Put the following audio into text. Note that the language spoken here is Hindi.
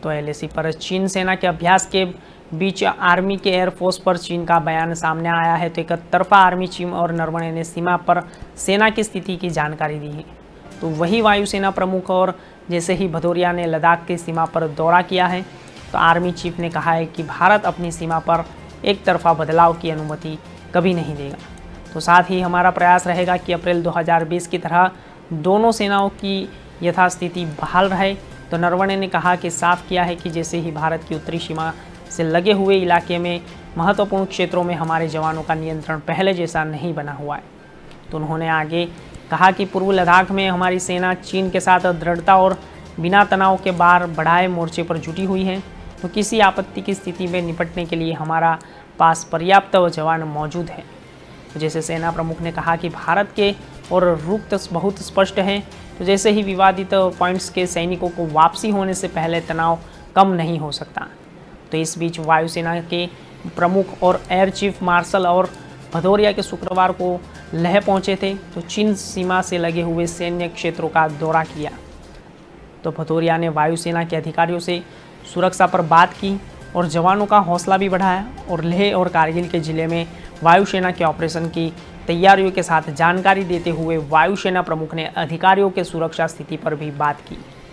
तो एलएसी पर चीन सेना के अभ्यास के बीच आर्मी के एयरफोर्स पर चीन का बयान सामने आया है। तो एक तरफा आर्मी चीफ और नरवणे ने सीमा पर सेना की स्थिति की जानकारी दी है। तो वही वायुसेना प्रमुख और जैसे ही भदौरिया ने लद्दाख की सीमा पर दौरा किया है, तो आर्मी चीफ ने कहा है कि भारत अपनी सीमा पर एक तरफा बदलाव की अनुमति कभी नहीं देगा। तो साथ ही हमारा प्रयास रहेगा कि अप्रैल 2020 की तरह दोनों सेनाओं की यथास्थिति बहाल रहे। तो नरवणे ने कहा कि साफ किया है कि जैसे ही भारत की उत्तरी सीमा से लगे हुए इलाके में महत्वपूर्ण क्षेत्रों में हमारे जवानों का नियंत्रण पहले जैसा नहीं बना हुआ है। तो उन्होंने आगे कहा कि पूर्व लद्दाख में हमारी सेना चीन के साथ दृढ़ता और बिना तनाव के बार बढ़ाए मोर्चे पर जुटी हुई है। तो किसी आपत्ति की स्थिति में निपटने के लिए हमारा पास पर्याप्त जवान मौजूद है। तो जैसे सेना प्रमुख ने कहा कि भारत के और रुख बहुत स्पष्ट हैं। तो जैसे ही विवादित पॉइंट्स के सैनिकों को वापसी होने से पहले तनाव कम नहीं हो सकता। तो इस बीच वायुसेना के प्रमुख और एयर चीफ मार्शल और भदौरिया के शुक्रवार को लेह पहुंचे थे। तो चीन सीमा से लगे हुए सैन्य क्षेत्रों का दौरा किया। तो भदौरिया ने वायुसेना के अधिकारियों से सुरक्षा पर बात की और जवानों का हौसला भी बढ़ाया और लेह और कारगिल के ज़िले में वायुसेना के ऑपरेशन की तैयारियों के साथ जानकारी देते हुए वायुसेना प्रमुख ने अधिकारियों के सुरक्षा स्थिति पर भी बात की।